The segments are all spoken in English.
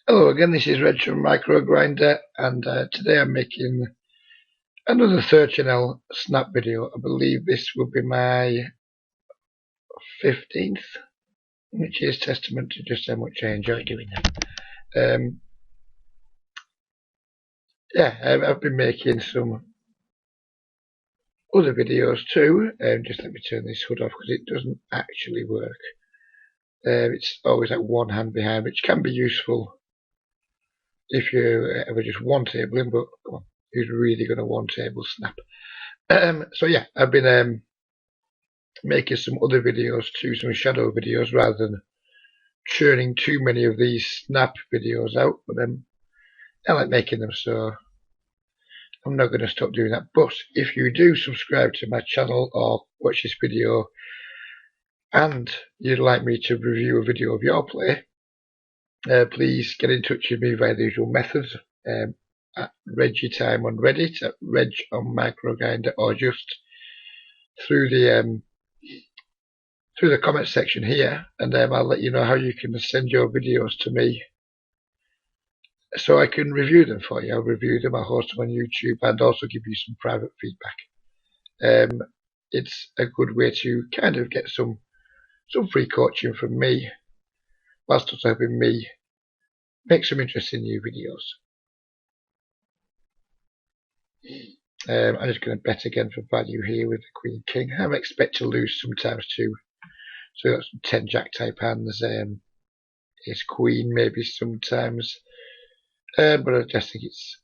Hello again, this is Reg from Micro Grinder, and today I'm making another 13L snap video. I believe this will be my 15th, which is testament to just how much I enjoy doing them. I've been making some other videos too. Just let me turn this hood off because it doesn't actually work. It's always like one hand behind, which can be useful if you ever just one tabling, but come on, who's really going to one table snap? So yeah, I've been making some other videos too, some shadow videos, rather than churning too many of these snap videos out. But I like making them, so I'm not going to stop doing that. But if you do subscribe to my channel or watch this video and you'd like me to review a video of your play, please get in touch with me via the usual methods, at ReggieTime on Reddit, at Reg on Microgrinder, or just through the comment section here, and I'll let you know how you can send your videos to me so I can review them for you. I'll review them, I'll host them on YouTube, and also give you some private feedback. It's a good way to kind of get some free coaching from me, whilst also helping me make some interesting new videos. I'm just going to bet again for value here with the Queen King. I expect to lose sometimes too. So I've got some 10 Jack type hands. Ace Queen maybe sometimes, but I just think it's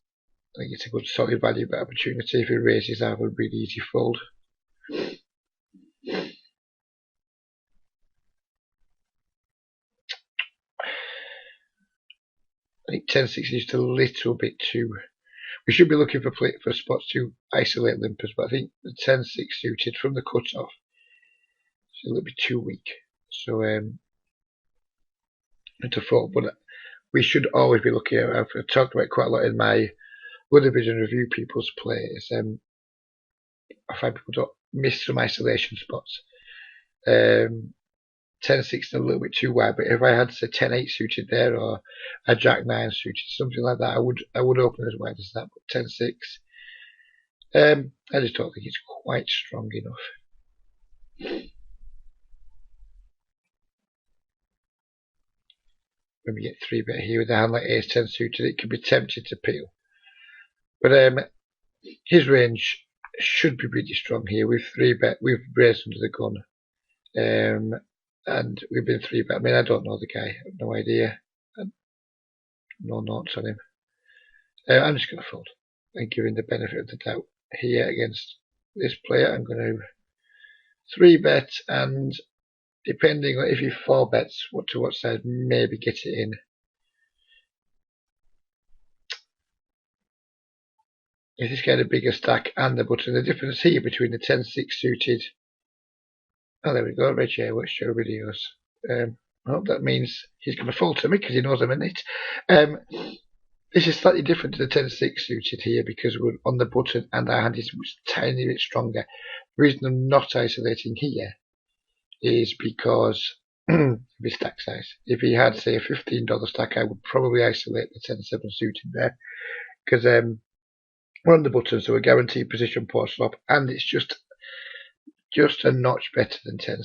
a good solid value bet opportunity. If it raises, I have a really easy fold. I think 10-6 is just a little bit too. We should be looking for spots to isolate limpers, but I think the 10-6 suited from the cutoff is a little bit too weak. So to fold, but we should always be looking at. I've talked about it quite a lot in my other vision review people's plays. I find people don't miss some isolation spots. 10-6 is a little bit too wide, but if I had say 10-8 suited there, or a Jack-9 suited, something like that, I would open as wide as that. But 10-6, I just don't think it's quite strong enough. When we get 3-bet here with a hand like Ace-10 suited, it can be tempted to peel. But his range should be pretty strong here. We've 3-bet, we've raised under the gun, and we've been 3-bet. I mean, I don't know the guy, I have no idea. No notes on him. I'm just going to fold and give him the benefit of the doubt here against this player. I'm going to 3-bet, and depending on if he 4-bets to what side, maybe get it in. If this guy had a bigger stack and the button, the difference here between the 10-6 suited. Oh, there we go. Reggie, watch your videos. Well, that means he's going to fold to me because he knows I'm in it. This is slightly different to the 10-6 suited here because we're on the button and our hand is a tiny bit stronger. The reason I'm not isolating here is because of his stack size. If he had, say, a $15 stack, I would probably isolate the 10-7 suited there because we're on the button, so we're guaranteed position post flop, and it's just a notch better than 10-6.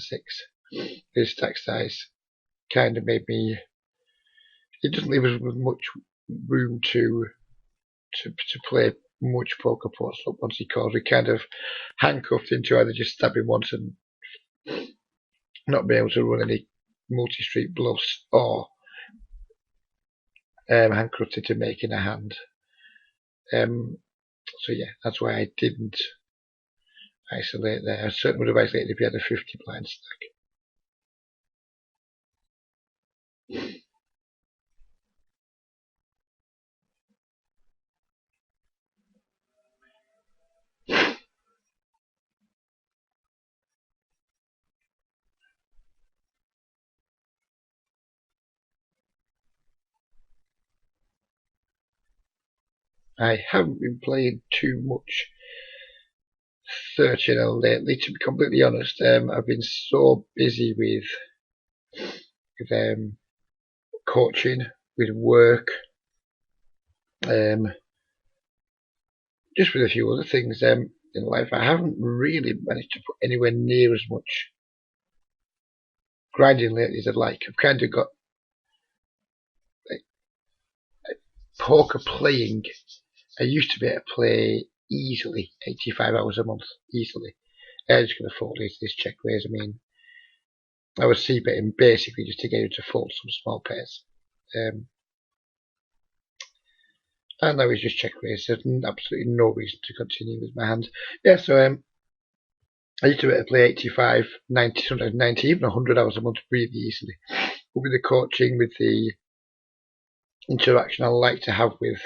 His stack size kind of made me. It doesn't leave us with much room to play much poker post flop once he calls. We kind of handcuffed into either just stabbing once and not being able to run any multi-street bluffs, or handcuffed into making a hand. So yeah, that's why I didn't isolate there. I certainly would have isolated if he had a 50 blind stack. I haven't been playing too much 13L lately, to be completely honest. I've been so busy with coaching with work, just with a few other things in life. I haven't really managed to put anywhere near as much grinding lately as I'd like. I've kind of got like poker playing. I used to be able to play easily 85 hours a month, easily. I just can afford this check raise. I mean, I was c-betting basically just to get you to fold some small pairs. And now it's just check raise. There's absolutely no reason to continue with my hand. Yeah, so I used to be able to play 85, 90, sometimes 90, even 100 hours a month really easily. But with the coaching, with the interaction I like to have with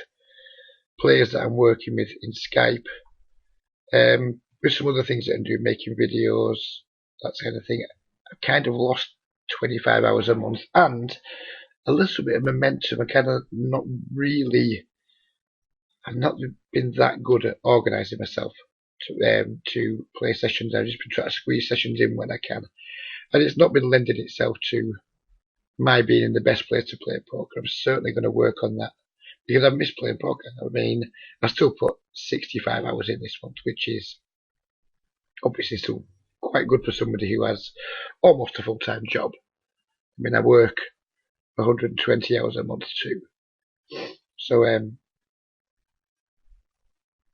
players that I'm working with in Skype, with some other things that I'm doing, making videos, that kind of thing, I've kind of lost 25 hours a month and a little bit of momentum. I kind of I've not been that good at organising myself to play sessions. I've just been trying to squeeze sessions in when I can, and it's not been lending itself to my being in the best place to play poker. I'm certainly going to work on that because I've missed playing poker. I mean, I still put 65 hours in this month, which is obviously still quite good for somebody who has almost a full-time job. I mean, I work 120 hours a month too. So,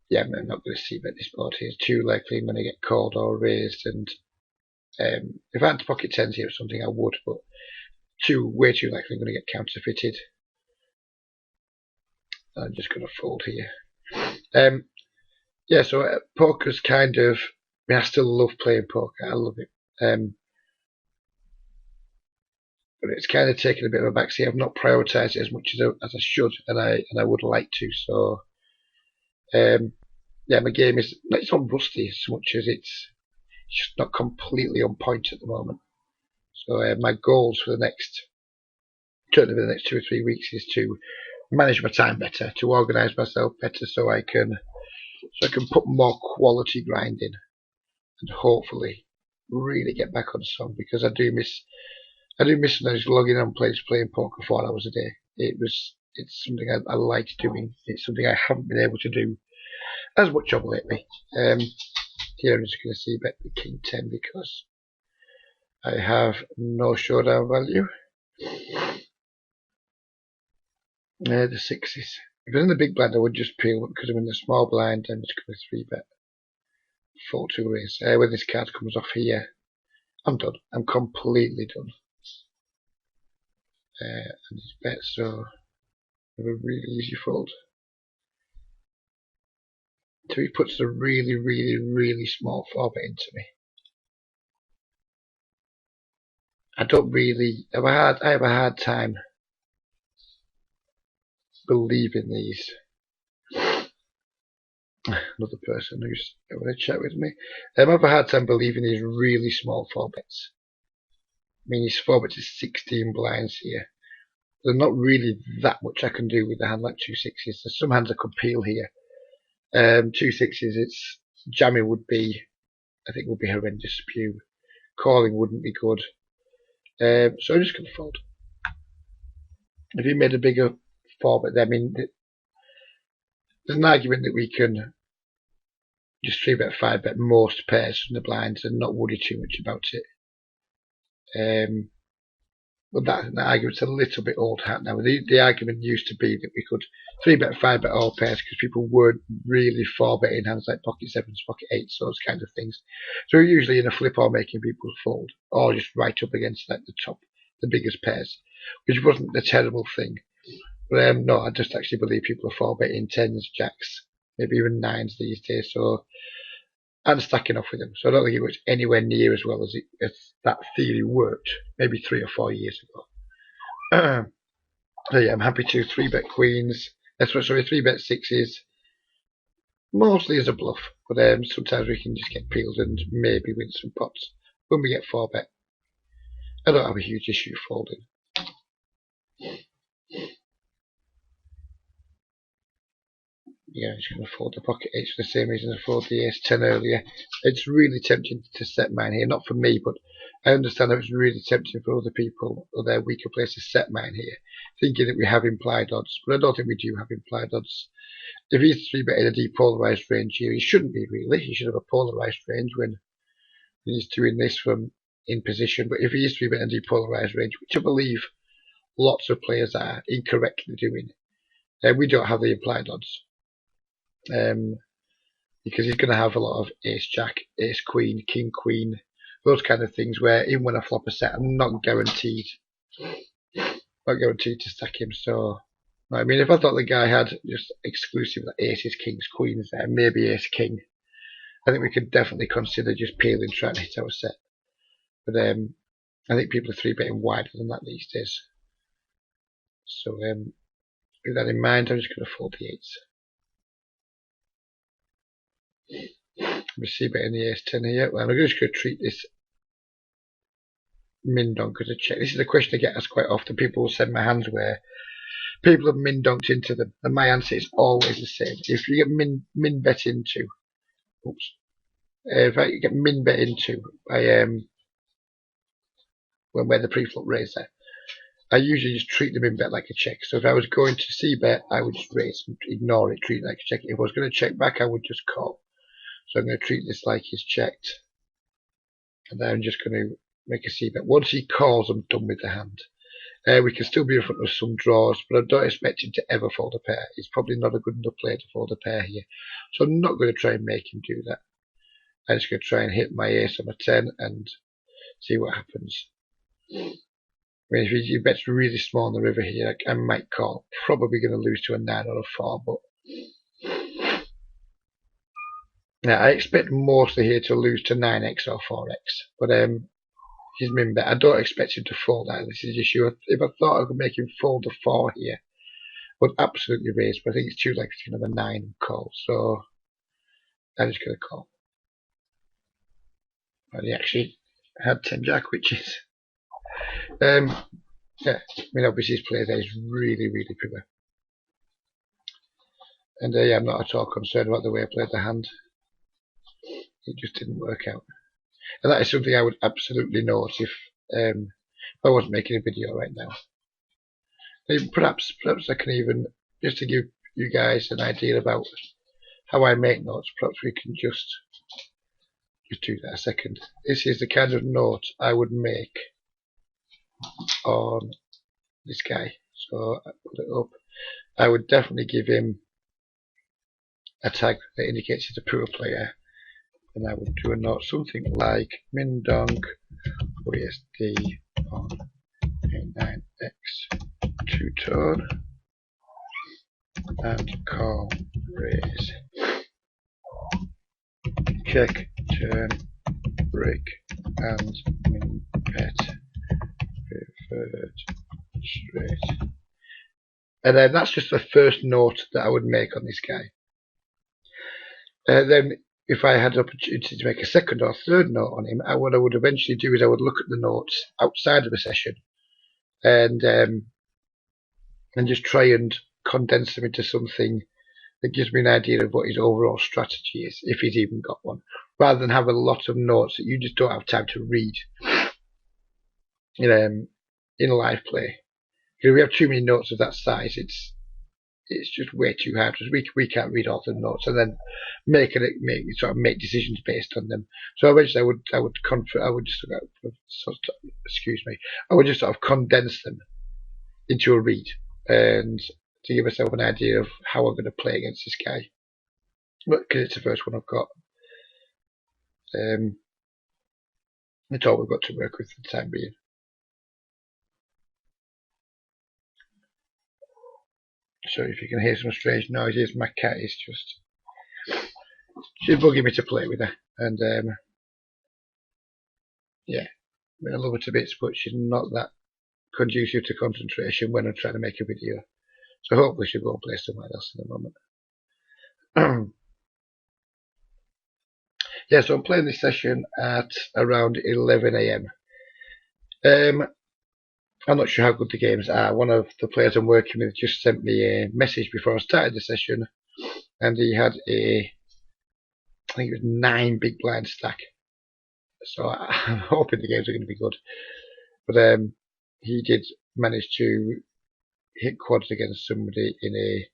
yeah, I'm not going to see bet this board here. It's too likely I'm going to get called or raised. And if I had to pocket tens here or something, I would, but way too likely I'm going to get counterfeited. I'm just going to fold here. Yeah, so poker's kind of, I mean, I still love playing poker. I love it. But it's kind of taken a bit of a backseat. I've not prioritised it as much as I should, and I would like to. So, yeah, my game is, it's not rusty as much as it's just not completely on point at the moment. So my goals for certainly for the next 2 or 3 weeks is to manage my time better, to organise myself better, so I can put more quality grind in, and hopefully really get back on song, because I do miss just logging on playing poker 4 hours a day. It's something I liked doing. It's something I haven't been able to do as much of lately. Here I'm just going to see bet the king 10 because I have no showdown value. The sixes. If I'm in the big blind, I would just peel, but because I'm in the small blind, I'm just going to 3-bet. 4-2 raise. When this card comes off here, I'm done. I'm completely done. And his bet, so I have a really easy fold. So he puts a really, really, really small 4-bet into me. I have a hard time believing these. Another person who's going to chat with me. I have a hard time believing these really small 4-bets. I mean, his 4-bets is 16 blinds here. There's not really that much I can do with a hand like 2 sixes. There's some hands I could peel here. 2 sixes, it's jamming would be horrendous spew. Calling wouldn't be good. So I'm just going to fold. If he made a bigger 4-bet, I mean, there's an argument that we can just 3-bet, 5-bet most pairs from the blinds and not worry too much about it. But that argument's a little bit old hat now. The argument used to be that we could 3-bet, 5-bet all pairs because people weren't really 4-betting hands like pocket sevens, pocket eights, those kind of things. So we're usually in a flip or making people fold, or just right up against like the biggest pairs, which wasn't a terrible thing. But no, I just actually believe people are 4-betting tens, jacks, maybe even nines these days. So and stacking off with them. So I don't think it was anywhere near as well as that theory worked maybe 3 or 4 years ago. So yeah, I'm happy to 3-bet queens. Sorry, 3-bet sixes, mostly as a bluff, but sometimes we can just get peeled and maybe win some pots. When we get 4-bet, I don't have a huge issue folding. Yeah, I'm just going to fold the pocket 8 for the same reason I folded the ace 10 earlier. It's really tempting to set mine here, not for me, but I understand that it's really tempting for other people or their weaker players to set mine here, thinking that we have implied odds, but I don't think we do have implied odds. If he's 3-betting a depolarized range here, he shouldn't be really. He should have a polarized range when he's doing this from in position. But if he is 3-betting a depolarized range, which I believe lots of players are incorrectly doing, we don't have the implied odds. Because he's going to have a lot of ace jack, ace queen, king queen, those kind of things where even when I flop a set, I'm not guaranteed to stack him. So I mean, if I thought the guy had just exclusive aces, kings, queens there, maybe ace king, I think we could definitely consider just peeling, trying to hit our set. But I think people are 3-betting wider than that these days. So with that in mind, I'm just going to fold the 8s. We see betting the ace 10 here. Well, I'm just going to treat this min donk as a check. This is a question I get asked quite often. People will send my hands where people have min donked into them, and my answer is always the same. If you get min bet into, if I get min bet into by when the pre-flop raise there, I usually just treat the min bet like a check. So if I was going to c bet, I would just raise and ignore it, treat it like a check. If I was going to check back, I would just call. So I'm going to treat this like he's checked, and then I'm just going to make a c bet. Once he calls, I'm done with the hand. We can still be in front of some draws, but I don't expect him to ever fold a pair. He's probably not a good enough player to fold a pair here. So I'm not going to try and make him do that. I'm just going to try and hit my ace on a 10 and see what happens. I mean, if he bets really small on the river here, I might call. Probably going to lose to a 9 or a 4, but yeah, I expect mostly here to lose to 9x or 4x. But his min bet, I don't expect him to fold out. This is the issue. If I thought I could make him fold a 4 here, I would absolutely raise, but I think it's too likely to have a 9 call. So I'm just going to call. And he actually had 10 jack, which is yeah, I mean, obviously his play there is really, really poor. And yeah, I'm not at all concerned about the way I played the hand. It just didn't work out. And that is something I would absolutely note if I wasn't making a video right now. And perhaps I can even, just to give you guys an idea about how I make notes, perhaps we can just do that a second. This is the kind of note I would make on this guy. So I put it up. I would definitely give him a tag that indicates he's a poor player, and I would do a note something like min donk OSD on a9x 2-tone and call raise check turn break and min bet revert straight. And then that's just the first note that I would make on this guy. Then if I had the opportunity to make a second or third note on him, what I would eventually do is I would look at the notes outside of the session and just try and condense them into something that gives me an idea of what his overall strategy is, if he's even got one, rather than have a lot of notes that you just don't have time to read in live play. Because if we have too many notes of that size, it's just way too hard because we can't read all the notes and then make decisions based on them. So eventually I would just sort of condense them into a read and to give myself an idea of how I'm going to play against this guy. Because it's the first one I've got. It's all we've got to work with for the time being. So if you can hear some strange noises, my cat is she's bugging me to play with her, and yeah, I mean, I love her to bits, but she's not that conducive to concentration when I'm trying to make a video. So hopefully she'll go and play somewhere else in a moment. Yeah, so I'm playing this session at around 11 AM. I'm not sure how good the games are. One of the players I'm working with just sent me a message before I started the session, and he had I think it was 9 big blind stack. so I'm hoping the games are going to be good. But he did manage to hit quads against somebody in a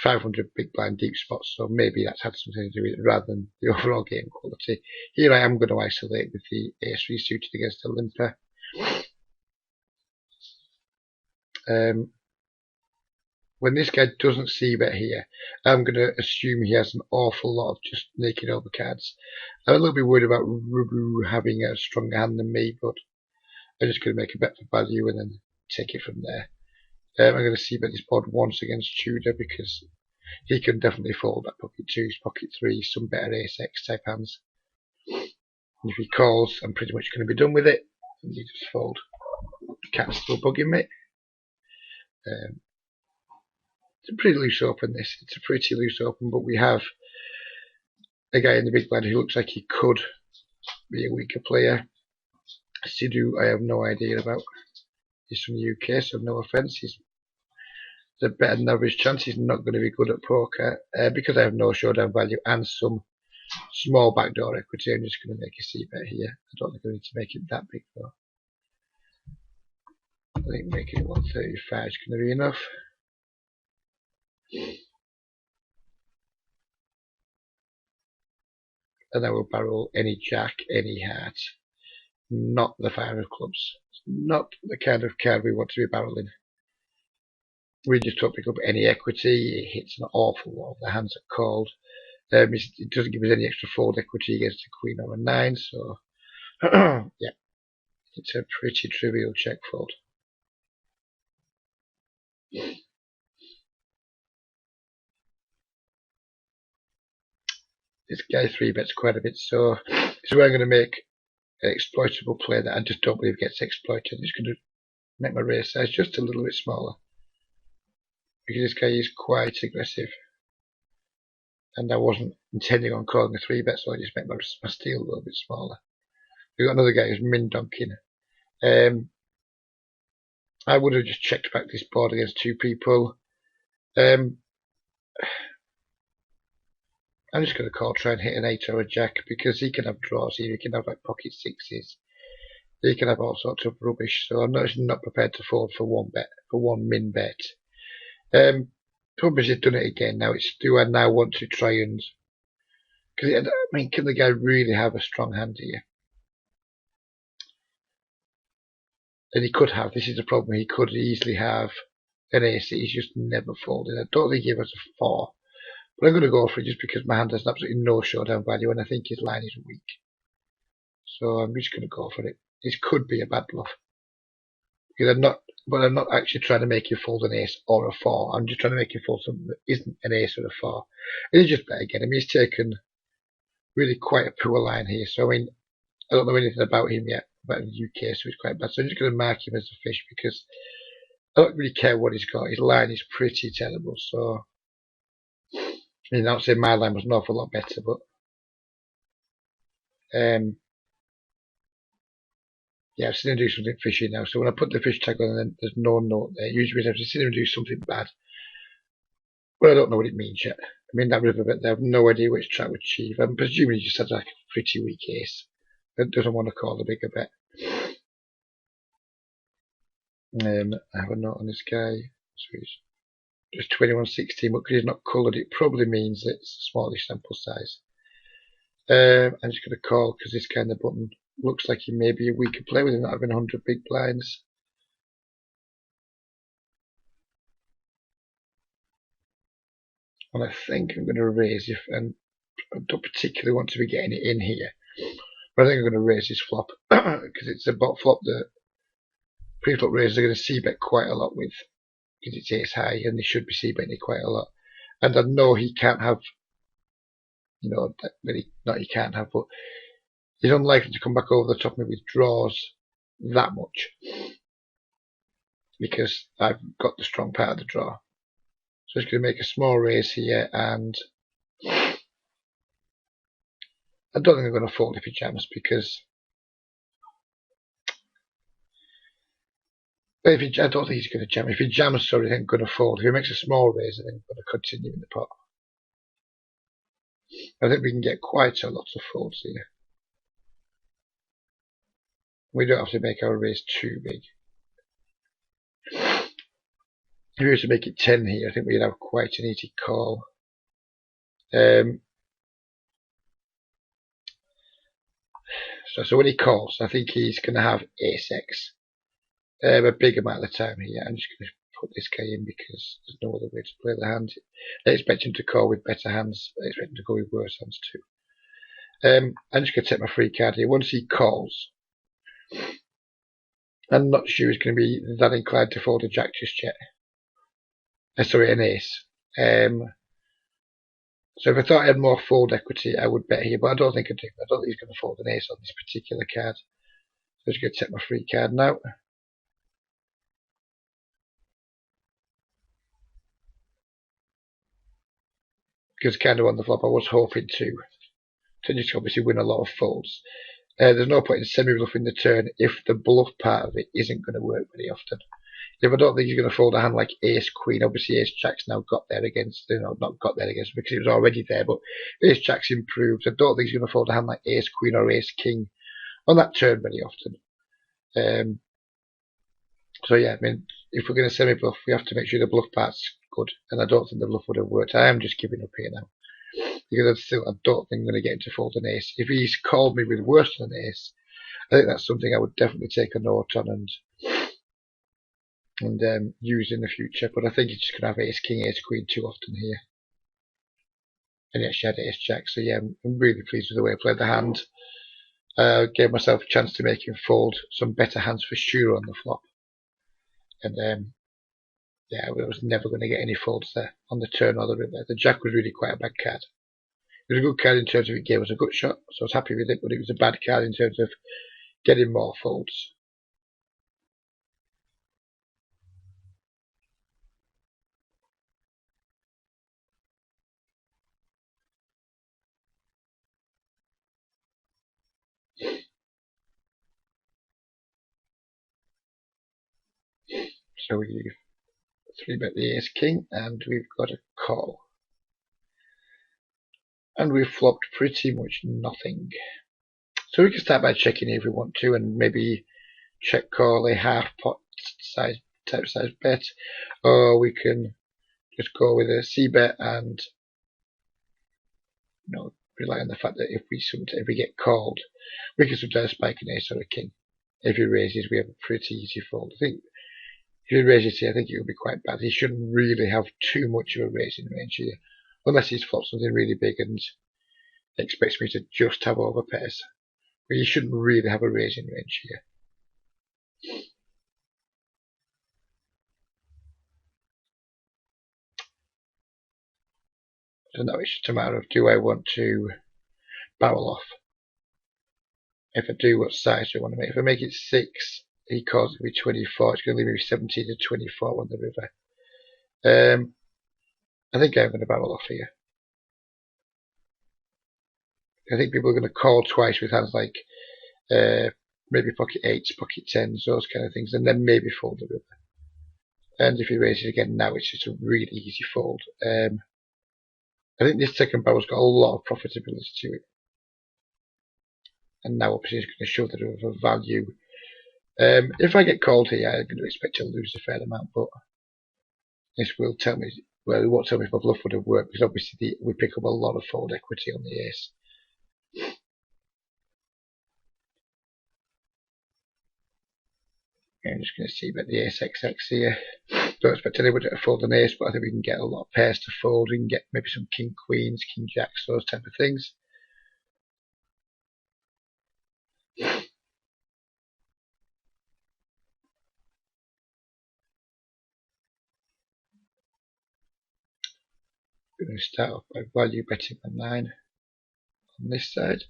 500 big blind deep spot, so maybe that's had something to do with it rather than the overall game quality. Here I am going to isolate with the ace-3 suited against a limper. When this guy doesn't c-bet here, I'm going to assume he has an awful lot of just naked over cards. I'm a little bit worried about Rubu having a stronger hand than me, but I'm just going to make a bet for value and then take it from there. I'm going to c-bet this board once against Tudor because he can definitely fold that pocket 2s, pocket 3s, some better ace-x type hands. And if he calls, I'm pretty much going to be done with it. And you just fold. Cat's still bugging me. It's a pretty loose open, this. It's a pretty loose open, but we have a guy in the big blind who looks like he could be a weaker player. Sidhu, I have no idea about. He's from the UK, so no offence. He's a better than average chance. He's not going to be good at poker. Because I have no showdown value and some small backdoor equity, I'm just going to make a c-bet here. I don't think I need to make it that big though. I think making it 135 is going to be enough. And I will barrel any jack, any heart. Not the 5 of clubs. It's not the kind of card we want to be barreling. We just don't pick up any equity. It hits an awful lot. The hands are called. It doesn't give us any extra fold equity against a queen or a 9, so yeah, it's a pretty trivial check fold. This guy 3-bets quite a bit, so this is where I'm going to make an exploitable play that I just don't believe gets exploited. I'm just going to make my raise size just a little bit smaller because this guy is quite aggressive. And I wasn't intending on calling a 3-bet, so I just made my steal a little bit smaller. We've got another guy who's min-donking. I would have just checked back this board against 2 people. I'm just going to try and hit an 8 or a jack because he can have draws here. He can have like pocket 6s. He can have all sorts of rubbish. So I'm not prepared to fold for one min bet. Problem is he's done it again. Now do I now want to try and? Because I mean, can the guy really have a strong hand here? And he could have. This is the problem. He could easily have an ace that he's just never folded. I don't think he has a 4. But I'm going to go for it just because my hand has absolutely no showdown value and I think his line is weak. So I'm just going to go for it. This could be a bad bluff. Because I'm not actually trying to make you fold an ace or a 4. I'm just trying to make you fold something that isn't an ace or a 4. And he's just bet again. I mean, he's taken really quite a poor line here. So I mean, I don't know anything about him yet, about the UK, so he's quite bad. So I'm just going to mark him as a fish because I don't really care what he's got. His line is pretty terrible. So I mean, I'll say my line was an awful lot better, but yeah, I've seen him do something fishy now. So when I put the fish tag on, then there's no note there. Usually I've seen him do something bad, but I don't know what it means yet. I mean, that river bet there, I have no idea which track would achieve. I'm presuming he just had like a pretty weak ace that doesn't want to call a bigger bet. I have a note on this guy. So he's just 2116, but because he's not coloured, it probably means it's a smallish sample size. I'm just going to call because this kind of button looks like he may be a weaker player with him not having 100 big blinds. And I think I'm going to raise if, and I don't particularly want to be getting it in here, but I think I'm going to raise this flop because it's a bot flop that pre-flop raisers are going to c-bet quite a lot with because it's ace high and they should be c-betting it quite a lot. And I know he can't have, you know, not he can't have, but he's unlikely to come back over the top of me with draws that much because I've got the strong part of the draw. So it's going to make a small raise here, and I don't think I'm going to fold if he jams because I don't think he's going to jam. If he jams, sorry, then I'm going to fold. If he makes a small raise, then I'm going to continue in the pot. I think we can get quite a lot of folds here. We don't have to make our raise too big. If we were to make it 10 here, I think we'd have quite an easy call. So when he calls, I think he's going to have ace-x a big amount of the time here. I'm just going to put this guy in because there's no other way to play the hand. I expect him to call with better hands. I expect him to go with worse hands too. I'm just going to take my free card here. Once he calls, I'm not sure he's going to be that inclined to fold a jack just yet. Sorry, an ace. So if I thought I had more fold equity, I would bet here, but I don't think I do. I don't think he's going to fold an ace on this particular card. So I'm just going to take my free card now. Because kind of on the flop, I was hoping to just obviously win a lot of folds. There's no point in semi-bluffing the turn if the bluff part of it isn't going to work very often. If I don't think he's going to fold a hand like ace queen, obviously ace jack's now got there against, not got there against because it was already there, but ace jack's improved. I don't think he's going to fold a hand like ace queen or ace king on that turn very often. So yeah, I mean, if we're going to semi-bluff, we have to make sure the bluff part's good, and I don't think the bluff would have worked. I am just giving up here now because I don't think I'm going to get him to fold an ace. If he's called me with worse than an ace, I think that's something I would definitely take a note on and use in the future. But I think he's just going to have ace king, ace queen too often here. And yet she had ace jack, so yeah, I'm really pleased with the way I played the hand. Gave myself a chance to make him fold some better hands for sure on the flop. And yeah, I was never going to get any folds there on the turn or the river. The jack was really quite a bad card. It was a good card in terms of it gave us a good shot, so I was happy with it, but it was a bad card in terms of getting more folds. So we 3-bet the ace king, and we've got a call. And we've flopped pretty much nothing. So we can start by checking if we want to, and maybe check call a half pot size type size bet, or we can just go with a c bet and rely on the fact that if we get called, we can sometimes spike an ace or a king. If he raises, we have a pretty easy fold. I think if he raises here, I think it will be quite bad. He shouldn't really have too much of a raising range here, unless he's flopped something really big and expects me to just have overpairs. But he shouldn't really have a raising range here. So now it's just a matter of, do I want to barrel off? If I do, what size do I want to make? If I make it 6, he calls it with 24. It's going to leave me with 17 to 24 on the river. I think I'm going to barrel off here. I think people are going to call twice with hands like maybe pocket 8s, pocket 10s, those kind of things, and then maybe fold the river. And if he raises again now, it's just a really easy fold. I think this second barrel's got a lot of profitability to it. And now obviously it's going to show the river value. If I get called here, I'm going to expect to lose a fair amount, but this will tell me, well, it won't tell me if my bluff would have worked, because obviously we pick up a lot of fold equity on the ace. I'm just going to see about the ace XX here. Don't expect anybody to fold an ace, but I think we can get a lot of pairs to fold. We can get maybe some king queens, king jacks, those type of things. We're going to start off by value betting a 9 on this side.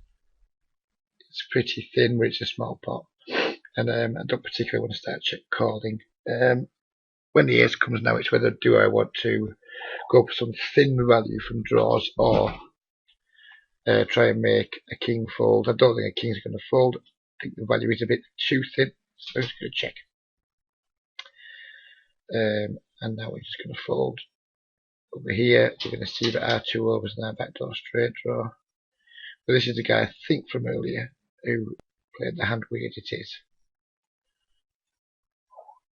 It's pretty thin, but it's a small pot. And I don't particularly want to start check calling. When the ace comes now, it's whether do I want to go for some thin value from draws or try and make a king fold. I don't think a king's going to fold. I think the value is a bit too thin, so I'm just going to check. And now we're just going to fold. Over here, we're going to see that our 2 overs now backdoor straight draw. But this is the guy I think from earlier who played the hand weird it is.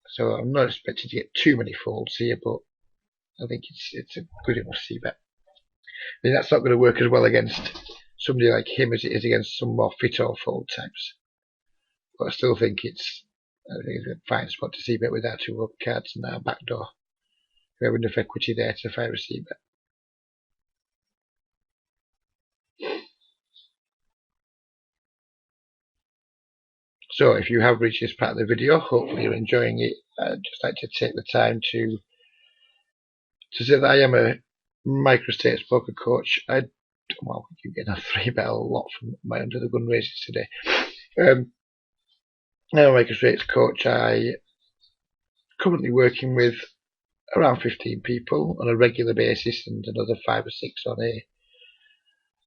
So I'm not expecting to get too many folds here, but I think it's a good enough c-bet. I mean, that's not going to work as well against somebody like him as it is against some more fit or fold types. But I still think it's a fine spot to c-bet with our 2 open cards and our backdoor. We have enough equity there to fire a c-bet. So if you have reached this part of the video, hopefully you're enjoying it. I'd just like to take the time to say that I am a micro-stakes poker coach. Well, you get a 3-bet a lot from my under the gun races today. I'm a micro-stakes coach. I currently working with around 15 people on a regular basis and another 5 or 6 on a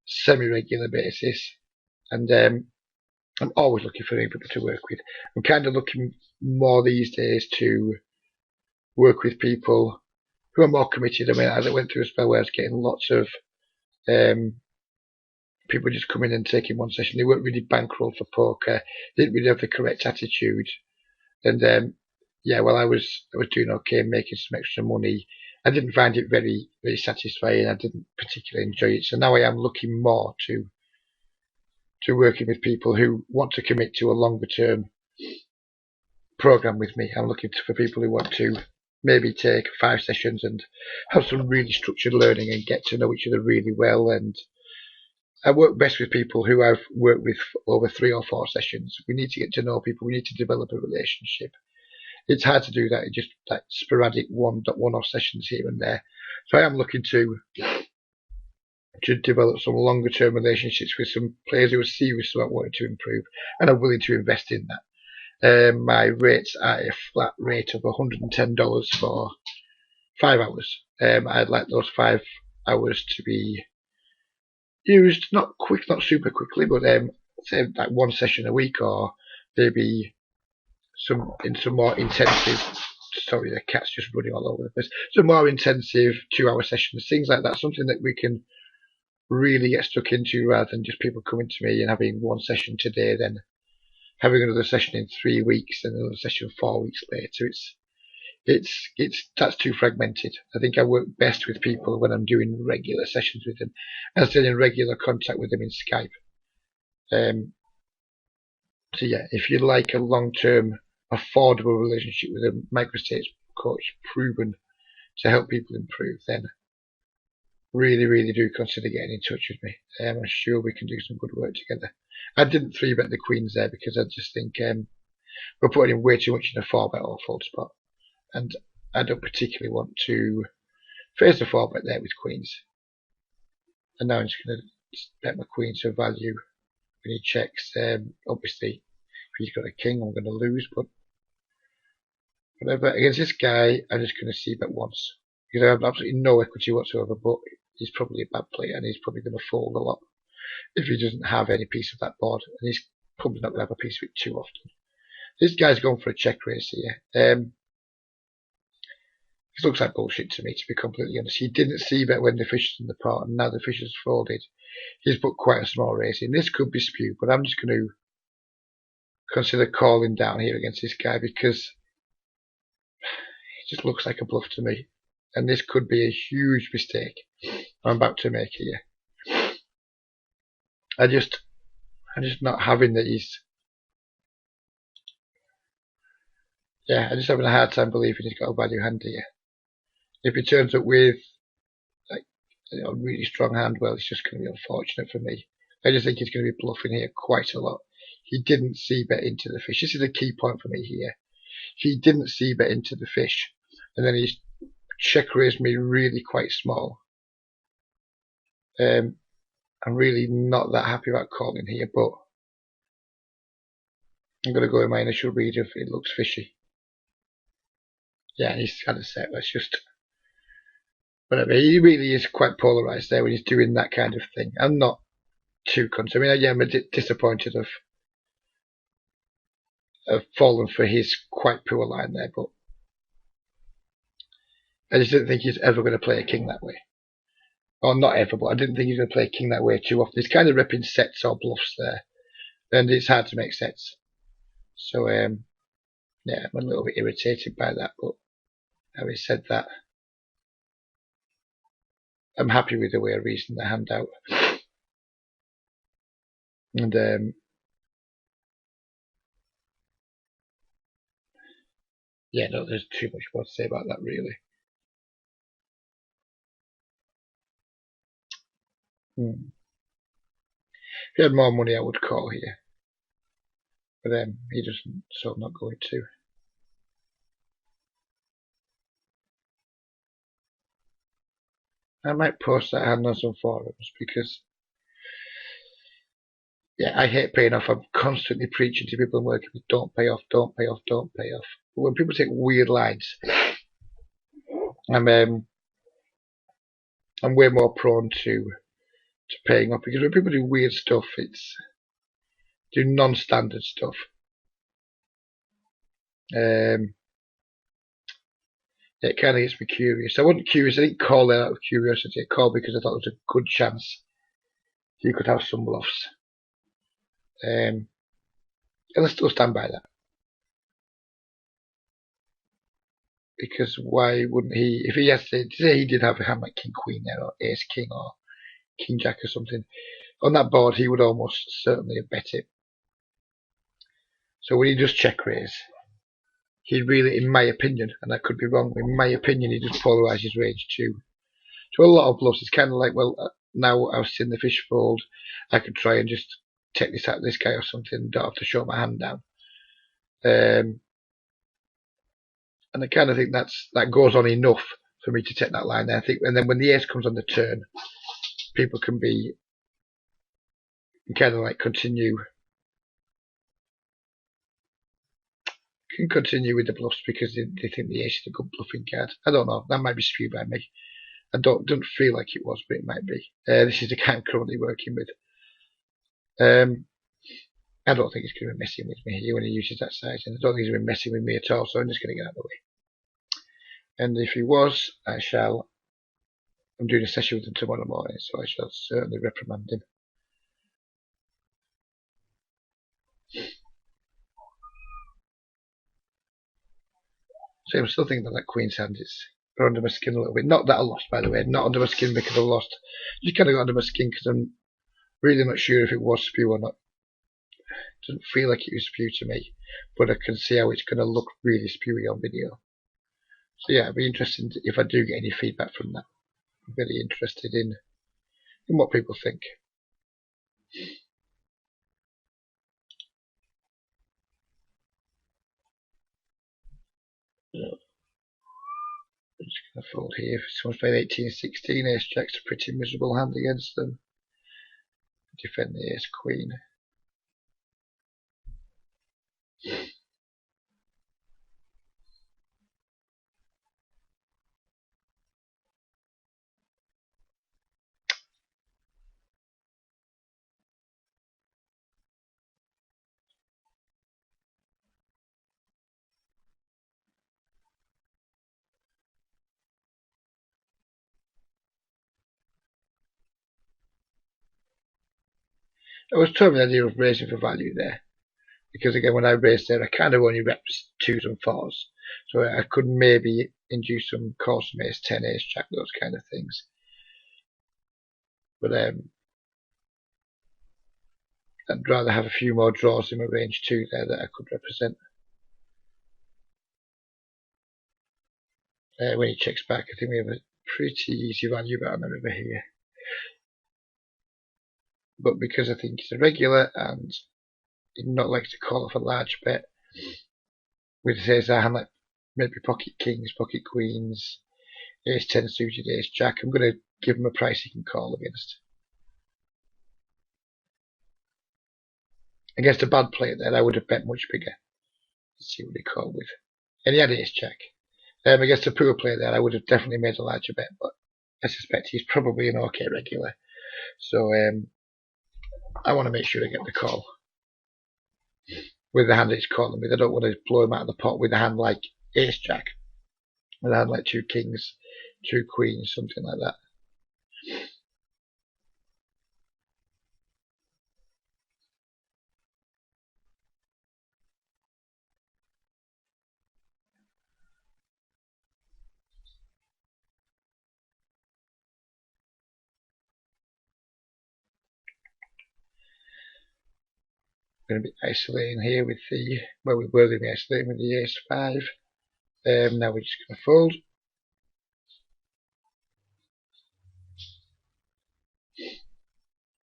semi-regular basis. And I'm always looking for new people to work with. I'm kind of looking more these days to work with people who are more committed. I mean, I went through a spell where I was getting lots of people just coming and taking one session. They weren't really bankrolled for poker. They didn't really have the correct attitude. And yeah, well, I was doing okay, making some extra money. I didn't find it very, very satisfying. I didn't particularly enjoy it. So now I am looking more to working with people who want to commit to a longer term program with me. I'm looking for people who want to maybe take 5 sessions and have some really structured learning and get to know each other really well. And I work best with people who I've worked with for over 3 or 4 sessions. We need to get to know people. We need to develop a relationship. It's hard to do that in just like sporadic one-off sessions here and there. So I am looking to develop some longer term relationships with some players who are serious about wanting to improve and are willing to invest in that. My rates are a flat rate of $110 for 5 hours. I'd like those 5 hours to be used not super quickly, but say like 1 session a week, or maybe some more intensive. Sorry, the cat's just running all over the place. Some more intensive 2-hour sessions, things like that. Something that we can really get stuck into rather than just people coming to me and having 1 session today, then having another session in 3 weeks and another session 4 weeks later. That's too fragmented. I think I work best with people when I'm doing regular sessions with them and still in regular contact with them in Skype. So yeah, if you like a long-term, affordable relationship with a micro-stakes coach proven to help people improve, then really, really do consider getting in touch with me. I'm sure we can do some good work together. I didn't 3-bet the queens there because I just think we're putting in way too much in a 4-bet or fold spot. And I don't particularly want to face the 4-bet there with queens. And now I'm just going to bet my queens for value when he checks. Obviously, if he's got a king, I'm going to lose, but whatever. Against this guy, I'm just going to c-bet once because I have absolutely no equity whatsoever, but he's probably a bad player and he's probably going to fold a lot if he doesn't have any piece of that board, and he's probably not going to have a piece of it too often. This guy's going for a check raise here. It looks like bullshit to me, to be completely honest. He didn't c-bet when the fish was in the pot, and now the fish has folded. He's put quite a small raise in. This could be spew, but I'm just going to consider calling down here against this guy because it just looks like a bluff to me. And this could be a huge mistake I'm about to make here. I'm just not having that he's... Yeah, I'm just having a hard time believing he's got a value hand here. If he turns up with like a really strong hand, well, it's just going to be unfortunate for me. I just think he's going to be bluffing here quite a lot. He didn't c-bet into the fish. This is a key point for me here. He didn't c-bet into the fish, and then he's check raised me really quite small. I'm really not that happy about calling here, but I'm going to go with my initial read if it looks fishy. Yeah, he's had a set. Let's just... Whatever. He really is quite polarised there when he's doing that kind of thing. I'm not too concerned. I mean, yeah, I'm a disappointed of fallen for his quite poor line there, but I just didn't think he's ever going to play a king that way. Or not ever, but I didn't think he was going to play a king that way too often. He's kind of ripping sets or bluffs there, and it's hard to make sets. So Yeah, I'm a little bit irritated by that, but having said that, I'm happy with the way I reasoned the hand out. And yeah, no, there's too much more to say about that, really. If he had more money, I would call here. But he doesn't, so I'm not going to. I might post that hand on some forums because, yeah, I hate paying off. I'm constantly preaching to people I'm working with, don't pay off, don't pay off, don't pay off. But when people take weird lines, I'm way more prone to paying off, because when people do weird stuff, it's do non-standard stuff. It kind of gets me curious. I wasn't curious. I didn't call it out of curiosity. I called because I thought there was a good chance you could have some bluffs. And I still stand by that. Because why wouldn't he, if he has to say he did have a hand like King Queen there, or Ace King, or King Jack or something, on that board he would almost certainly have bet it. So when he does check raise, he really, in my opinion, and I could be wrong, in my opinion, he just polarises range to a lot of bluffs. It's kind of like, well, now I've seen the fish fold, I could try and just take this out of this guy or something, don't have to show my hand down. And I kind of think that goes on enough for me to take that line there. I think, and then when the ace comes on the turn, people can kind of like continue with the bluffs because they think the ace is a good bluffing card. I don't know. That might be skewed by me. I don't feel like it was, but it might be. This is the guy I'm currently working with. I don't think he's going to be messing with me here when he uses that size, and I don't think he's going to be messing with me at all. So I'm just going to get out of the way. And if he was, I'm doing a session with him tomorrow morning, so I shall certainly reprimand him. So I'm still thinking that Queen's hand is under my skin a little bit. Not that I lost, by the way. Not under my skin because I lost. Just kind of got under my skin because I'm really not sure if it was spew or not. It doesn't feel like it was spew to me, but I can see how it's going to look really spewy on video. So yeah, it'd be interesting if I do get any feedback from that. I'm very interested in what people think. I'm just going to fold here. If someone's playing 18-16, ace jack's a pretty miserable hand against them. Defend the ace queen. I was told the idea of raising for value there, because again, when I raised there, I kind of only reps 2s and 4s, so I could maybe induce some calls from ace 10, ace jack, those kind of things. But I'd rather have a few more draws in my range 2 there that I could represent. When he checks back, I think we have a pretty easy value bet on the river here. But because I think he's a regular and he'd not like to call off a large bet, with his hand like maybe pocket kings, pocket queens, ace 10 suited, ace jack, I'm going to give him a price he can call against. Against a bad player there, I would have bet much bigger. Let's see what he called with. And he had ace jack. Against a poor player there, I would have definitely made a larger bet, but I suspect he's probably an okay regular. So I want to make sure I get the call with the hand he's calling with. I don't want to blow him out of the pot with a hand like ace jack, with a hand like 2 kings, 2 queens, something like that. going to be isolating here with the, well, we were going to be isolating with the ace 5. Now we're just going to fold.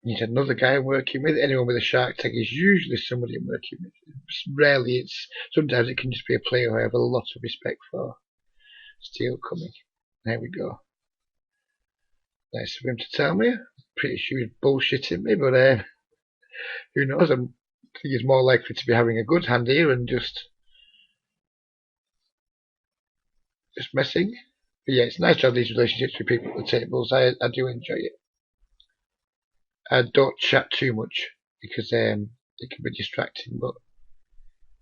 Need another guy I'm working with. Anyone with a shark tag is usually somebody I'm working with. Rarely sometimes it can just be a player who I have a lot of respect for. Steel coming. There we go. Nice of him to tell me. Pretty sure he's bullshitting me, but who knows? I think he's more likely to be having a good hand here and just messing. But yeah, it's nice to have these relationships with people at the tables. I do enjoy it. I don't chat too much because it can be distracting, but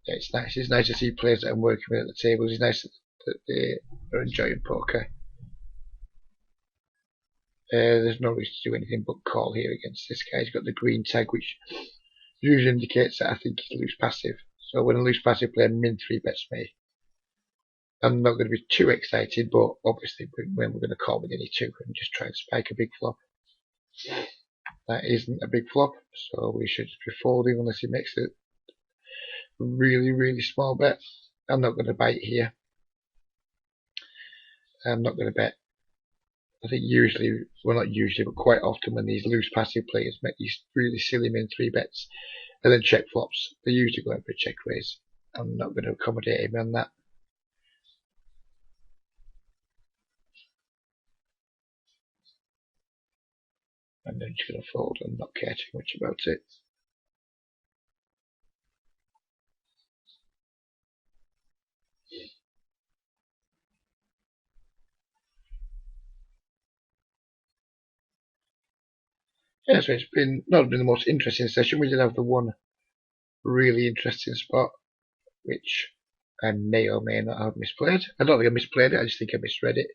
yeah, it's nice. It's nice to see players that I'm working with at the tables. It's nice that they are enjoying poker. There's no reason to do anything but call here against this guy. He's got the green tag, which usually indicates that I think he's loose passive. So when a loose passive player min 3 bets me, I'm not going to be too excited, but obviously when we're going to call with any 2 and just try and spike a big flop. That isn't a big flop, so we should be folding unless he makes a really, really small bet. I'm not going to bite here. I'm not going to bet. I think usually, well not usually, but quite often when these loose passive players make these really silly min 3 bets and then check flops, they're usually going for a check raise. I'm not going to accommodate him on that. I'm then just going to fold and not care too much about it. Yeah, so it's not been the most interesting session. We did have the one really interesting spot, which I may or may not have misplayed. I don't think I misplayed it, I just think I misread it.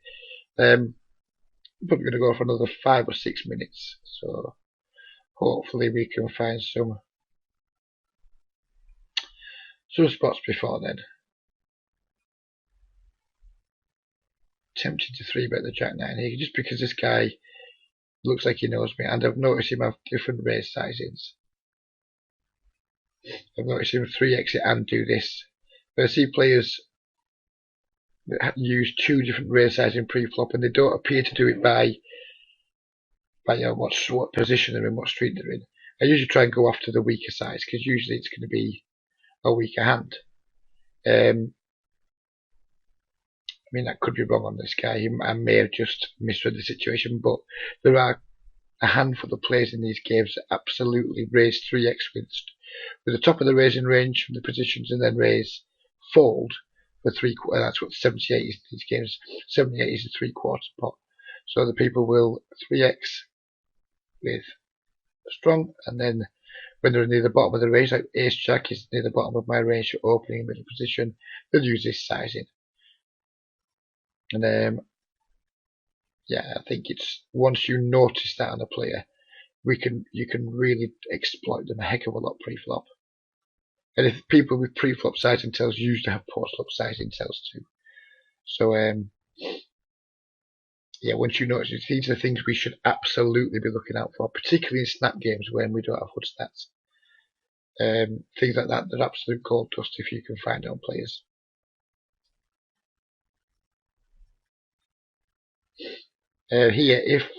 Probably going to go for another 5 or 6 minutes, so hopefully we can find some spots before then. Tempted to 3-bet the Jack 9 here, just because this guy looks like he knows me, and I've noticed him have different raise sizings. I've noticed him 3x it and do this. But I see players that use 2 different raise sizes in pre-flop, and they don't appear to do it by what position they're in, what street they're in. I usually try and go after the weaker size because usually it's going to be a weaker hand. I mean, that could be wrong on this guy. I may have just misread the situation, but there are a handful of players in these games that absolutely raise 3x with the top of the raising range from the positions and then raise fold for 3/4. That's what 78 is in these games. 78 is a 3/4 pot. So the people will 3x with a strong, and then when they're near the bottom of the range, like ace jack is near the bottom of my range for opening in middle position, they'll use this sizing. And yeah, I think it's once you notice that on a player, you can really exploit them a heck of a lot pre-flop. And if people with pre-flop sizing tells usually have post-flop sizing tells too. So yeah, once you notice it, these are the things we should absolutely be looking out for, particularly in snap games when we don't have hood stats. Things like that, they're absolute gold dust if you can find on players. Here, if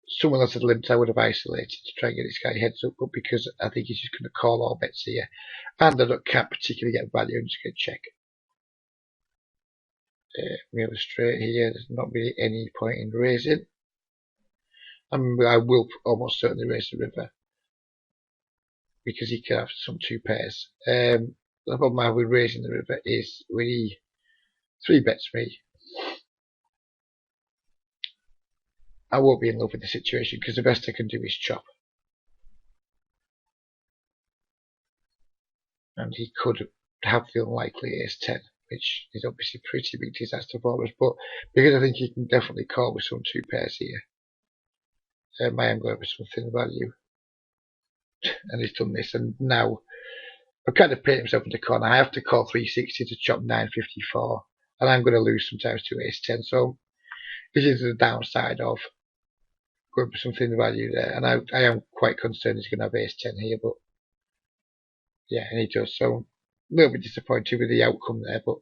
someone else had limped, I would have isolated to try and get this guy heads up, but because I think he's just going to call all bets here, and I can't particularly get value, I'm just going to check. We have a straight here, there's not really any point in raising. I will almost certainly raise the river because he can have some 2 pairs. The problem I have with raising the river is when he 3-bets me, I won't be in love with the situation because the best I can do is chop. And he could have the unlikely ace 10, which is obviously pretty big disaster for us, but because I think he can definitely call with some 2 pairs here, I am going for some thin value. And he's done this, and now I've kind of painted myself into a corner. I have to call 360 to chop 954, and I'm going to lose sometimes to ace 10, so this is the downside of going for some thin value there, and I am quite concerned he's going to have ace 10 here, but Yeah, and he does. So a little bit disappointed with the outcome there, but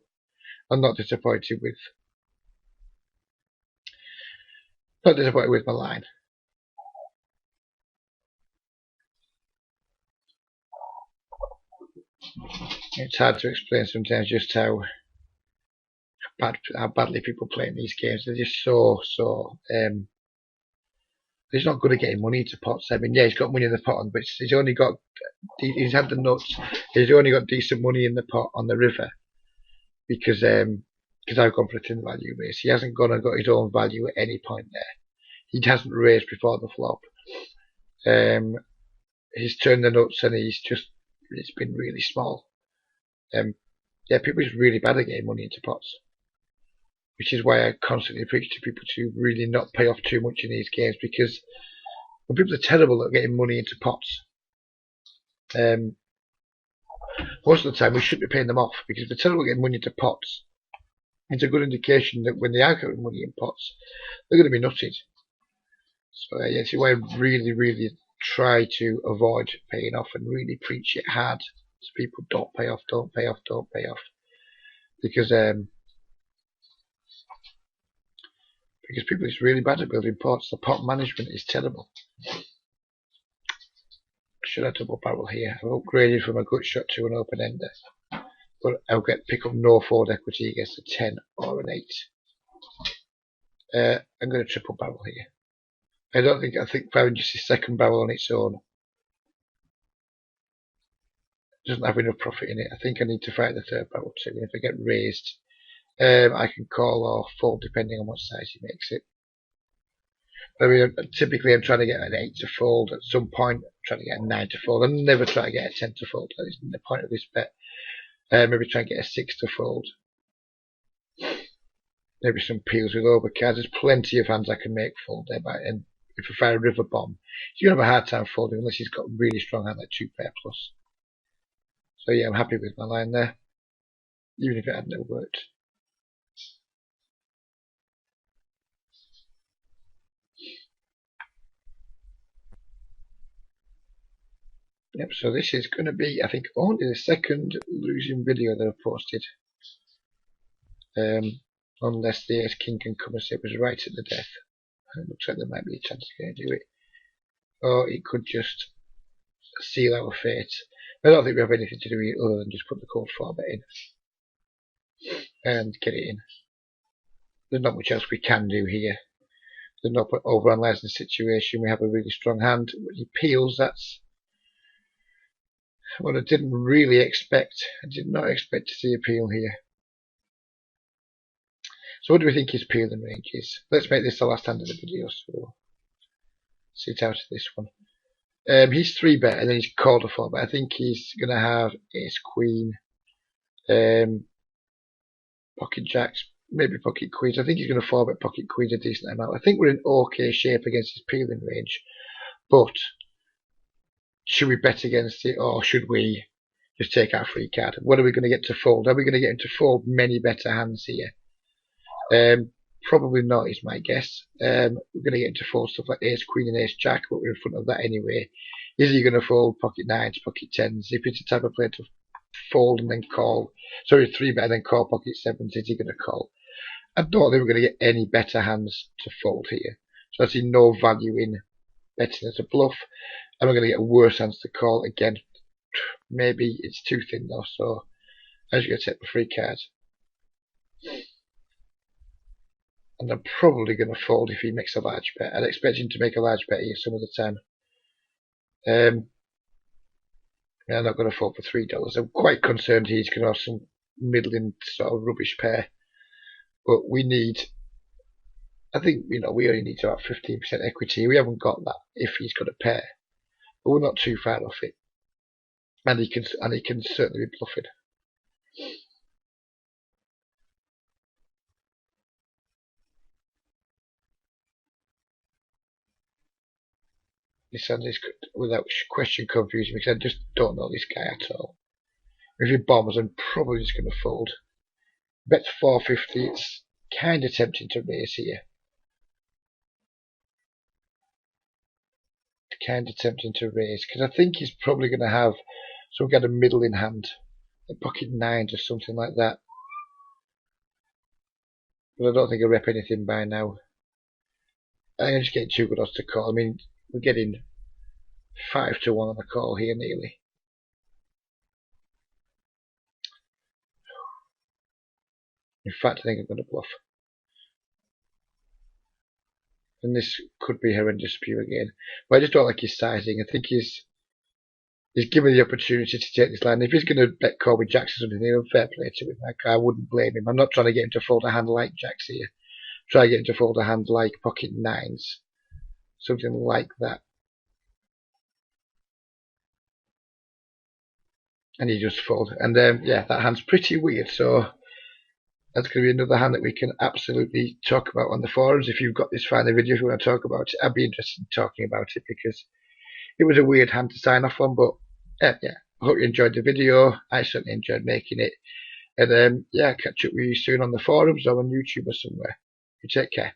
I'm not disappointed with my line. It's hard to explain sometimes just how badly people play in these games. They're just so. He's not good at getting money into pots. I mean, yeah, he's got money in the pot, but he's had the nuts. He's only got decent money in the pot on the river because I've gone for a tin value raise. He hasn't gone and got his own value at any point there. He hasn't raised before the flop. He's turned the nuts and it's been really small. Yeah, people are just really bad at getting money into pots, which is why I constantly preach to people to really not pay off too much in these games, because when people are terrible at getting money into pots, most of the time we shouldn't be paying them off, because if they're terrible at getting money into pots, it's a good indication that when they are getting money in pots, they're going to be nutted. So yeah, that's why I really, really try to avoid paying off and really preach it hard to people. Don't pay off, don't pay off, don't pay off. Because people are really bad at building pots. The pot management is terrible. Should I double barrel here? I've upgraded from a gut shot to an open ender, but I'll pick up no fold equity against a 10 or an 8. I'm going to triple barrel here. I think firing just a second barrel on its own doesn't have enough profit in it. I think I need to fire the third barrel too. And if I get raised, I can call or fold depending on what size he makes it. I mean, typically I'm trying to get an 8 to fold at some point. I'm trying to get a 9 to fold. I'm never trying to get a 10 to fold. That isn't the point of this bet. Maybe try and get a 6 to fold. Maybe some peels with overcards. There's plenty of hands I can make fold there. And if I fire a river bomb, you're going to have a hard time folding unless he's got a really strong hand like 2 pair plus. So yeah, I'm happy with my line there, even if it hadn't worked. Yep, so this is going to be, I think, only the second losing video that I've posted. Unless the Ace King can come and say it was right at the death. It looks like there might be a chance of going to do it. Or it could just seal our fate. I don't think we have anything to do with it other than just put the code 4 bet in and get it in. There's not much else we can do here. There's no overanalyzing the situation. We have a really strong hand. When he peels, that's what I didn't really expect. I did not expect to see a peel here. So what do we think his peeling range is? Let's make this the last hand of the video, so we'll sit out of this one. He's 3 bet and then he's called a 4 bet. I think he's going to have Ace Queen, Pocket Jacks, maybe Pocket Queens. I think he's going to 4 bet Pocket Queens a decent amount. I think we're in okay shape against his peeling range, but should we bet against it or should we just take our free card? What are we going to get to fold? Are we going to get him to fold many better hands here? Probably not is my guess. We're going to get into fold stuff like Ace Queen and Ace Jack, but we're in front of that anyway. Is he going to fold pocket 9s, pocket 10s? If it's a type of player to fold and then call, 3 bet and then call pocket 7s, is he going to call? I don't think we're going to get any better hands to fold here. So I see no value in betting as a bluff. And we're going to get worse hands to call. Again, maybe it's too thin though, so I'm just going to take the free card. And I'm probably going to fold if he makes a large bet. I'd expect him to make a large bet here some of the time. I'm not going to fold for $3. I'm quite concerned he's going to have some middling sort of rubbish pair. But we need, I think, we only need to have 15% equity. We haven't got that if he's got a pair. But we're not too far off it. And he can certainly be bluffing. This hand is, without question, confusing because I just don't know this guy at all. If he bombs, I'm probably just going to fold. Bet 450. It's kind of tempting to raise here. Kind of tempting to raise because I think he's probably going to have So we got a middling hand, a pocket nines or something like that. But I don't think I'll rep anything by now. I think I'm just getting too good odds to call. I mean, we're getting 5 to 1 on the call here nearly. In fact, I think I'm going to bluff. And this could be horrendous pure again. But I just don't like his sizing. I think he's given the opportunity to take this line. If he's going to bet call with jacks or something, he'll fair play to him. I wouldn't blame him. I'm not trying to get him to fold a hand like jacks here. Try to get him to fold a hand like pocket nines. Something like that. And he just fold. And yeah, that hand's pretty weird. So that's going to be another hand that we can absolutely talk about on the forums. If you've got this far in the video, if you want to talk about it, I'd be interested in talking about it because it was a weird hand to sign off on. But yeah, I hope you enjoyed the video. I certainly enjoyed making it. And yeah, catch up with you soon on the forums or on YouTube or somewhere. You take care.